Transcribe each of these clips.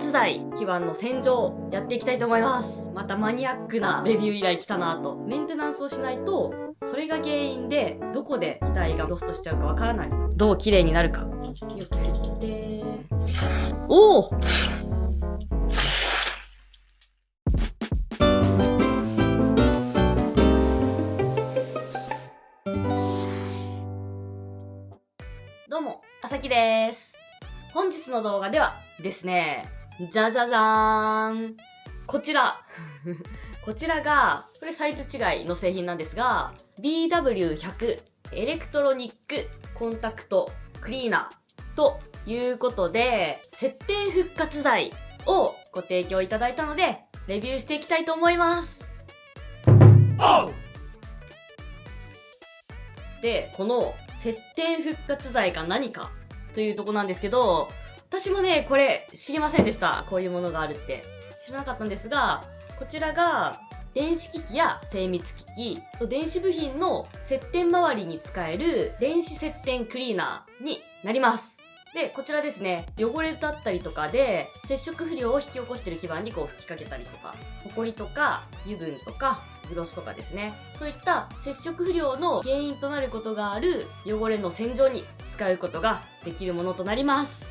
活剤基板の洗浄やっていきたいと思います。またマニアックなレビュー依頼来たなと。メンテナンスをしないとそれが原因でどこで機体がロストしちゃうかわからない。どう綺麗になるか。よく振って。おお。どうも、あさきです。本日の動画ではですね、じゃじゃじゃーん。こちらが、これサイズ違いの製品なんですが、BW100 エレクトロニックコンタクトクリーナーということで、接点復活剤をご提供いただいたので、レビューしていきたいと思います。で、この接点復活剤が何かというとこなんですけど、私もね、これ知りませんでした。こういうものがあるって。知らなかったんですが、こちらが電子機器や精密機器、電子部品の接点周りに使える電子接点クリーナーになります。で、こちらですね、汚れだったりとかで接触不良を引き起こしている基板にこう吹きかけたりとか、ホコリとか油分とかグロスとかですね、そういった接触不良の原因となることがある汚れの洗浄に使うことができるものとなります。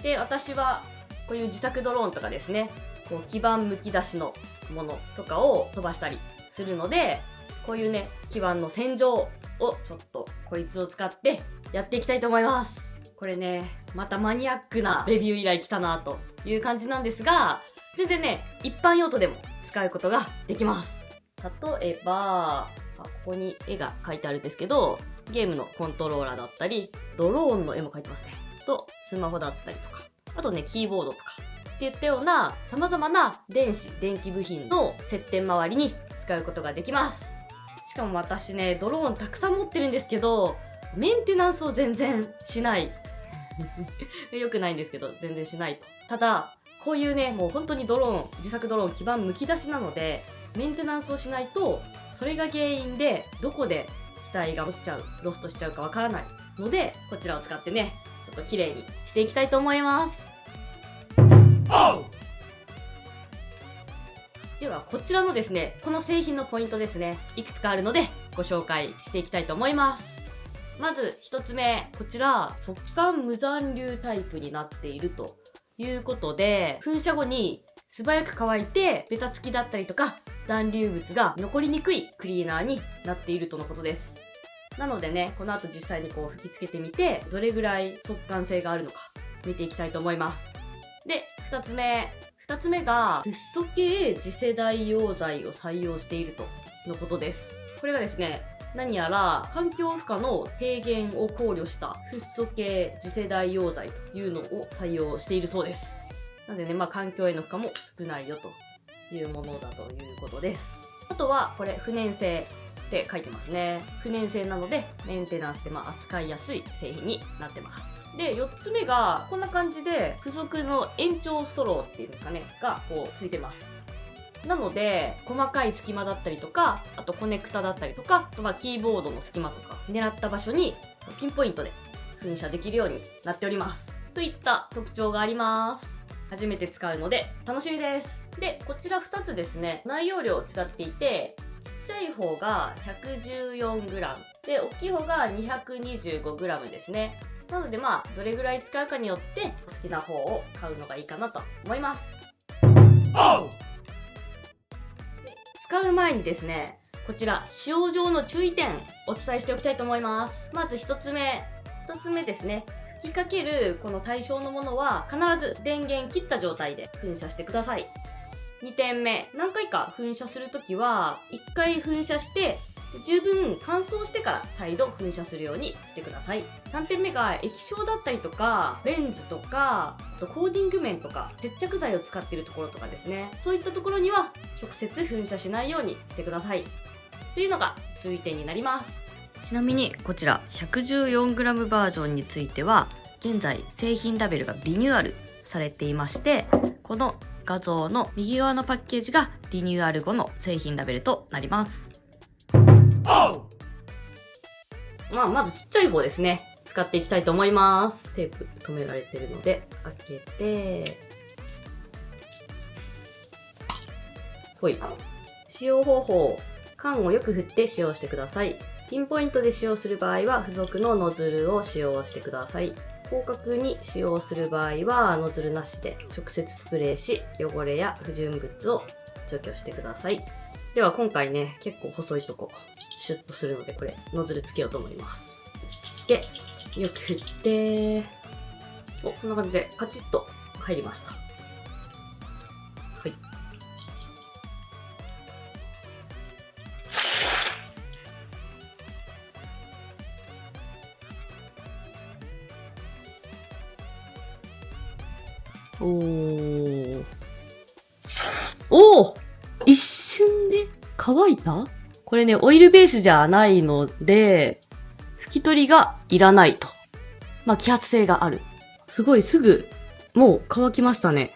で、私はこういう自作ドローンとかですね、こう基板むき出しのものとかを飛ばしたりするので、こういうね、基板の洗浄をちょっとこいつを使ってやっていきたいと思います。これね、またマニアックなレビュー依頼来たなという感じなんですが、全然ね、一般用途でも使うことができます。例えば、ここに絵が描いてあるんですけど、ゲームのコントローラーだったり、ドローンの絵も描いてますね。と、スマホだったりとか、あとね、キーボードとか、っていったような様々な電気部品の接点周りに使うことができます。しかも私ね、ドローンたくさん持ってるんですけど、メンテナンスを全然しない。良くないんですけど、全然しないと。ただ、こういうね、もう本当に自作ドローン基板むき出しなので、メンテナンスをしないと、それが原因でどこで機体がロストしちゃうかわからないので、こちらを使ってね、ちょっと綺麗にしていきたいと思います。では、こちらのですね、この製品のポイントですね、いくつかあるのでご紹介していきたいと思います。まず一つ目、こちら速乾無残留タイプになっているということで、噴射後に素早く乾いてベタつきだったりとか残留物が残りにくいクリーナーになっているとのことです。なのでね、この後実際にこう吹き付けてみて、どれぐらい速乾性があるのか見ていきたいと思います。で、二つ目がフッ素系次世代溶剤を採用しているとのことです。これがですね、何やら環境負荷の低減を考慮したフッ素系次世代溶剤というのを採用しているそうです。なのでね、環境への負荷も少ないよというものだということです。あとはこれ不燃性って書いてますね。不燃性なのでメンテナンスで扱いやすい製品になってます。で、4つ目がこんな感じで付属の延長ストローっていうんですかね、がこうついてます。なので、細かい隙間だったりとか、あとコネクタだったりとか、あとキーボードの隙間とか、狙った場所にピンポイントで噴射できるようになっております。といった特徴があります。初めて使うので楽しみです。で、こちら2つですね、内容量違っていて、ちっちゃい方が 114g で、大きい方が 225g ですね。なのでどれぐらい使うかによって好きな方を買うのがいいかなと思います。使う前にですね、こちら使用上の注意点お伝えしておきたいと思います。まず一つ目ですね。吹きかけるこの対象のものは必ず電源切った状態で噴射してください。2点目、何回か噴射するときは1回噴射して十分乾燥してから再度噴射するようにしてください。3点目が液晶だったりとかレンズとか、あとコーディング面とか接着剤を使っているところとかですね、そういったところには直接噴射しないようにしてくださいというのが注意点になります。ちなみにこちら 114g バージョンについては現在製品ラベルがリニューアルされていまして、この画像の右側のパッケージがリニューアル後の製品ラベルとなります。まずちっちゃい方ですね、使っていきたいと思います。テープ止められてるので開けて、ほい。使用方法。缶をよく振って使用してください。ピンポイントで使用する場合は付属のノズルを使用してください。広角に使用する場合はノズルなしで直接スプレーし、汚れや不純物を除去してください。では今回ね、結構細いとこシュッとするので、これノズルつけようと思います。で、よく振って、お、こんな感じでカチッと入りました。はい。おー、一瞬で乾いた？これね、オイルベースじゃないので、拭き取りがいらないと。まあ、揮発性がある。すごいすぐ、もう乾きましたね。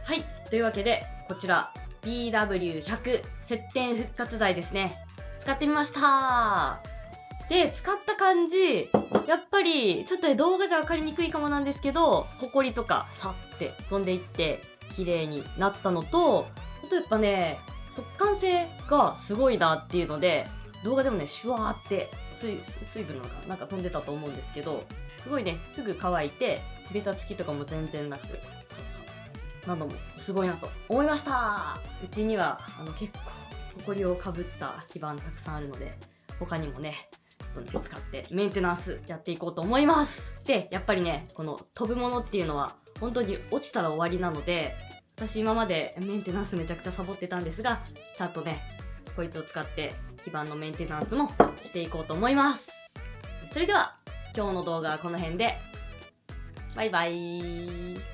はい。というわけで、こちら、BW100 接点復活剤ですね。使ってみました。で、使った感じ、やっぱり、ちょっとね、動画じゃわかりにくいかもなんですけど、ホコリとか、さって飛んでいって、綺麗になったのと、あとやっぱね、速乾性がすごいなっていうので、動画でもね、シュワーって、水分なんか飛んでたと思うんですけど、すごいね、すぐ乾いて、ベタつきとかも全然なく、などもすごいなと思いました。うちには結構ホコリをかぶった基板たくさんあるので、他にもねちょっとね使ってメンテナンスやっていこうと思います。で、やっぱりね、この飛ぶものっていうのは本当に落ちたら終わりなので、私今までメンテナンスめちゃくちゃサボってたんですが、ちゃんとねこいつを使って基板のメンテナンスもしていこうと思います。それでは今日の動画はこの辺で、バイバイ。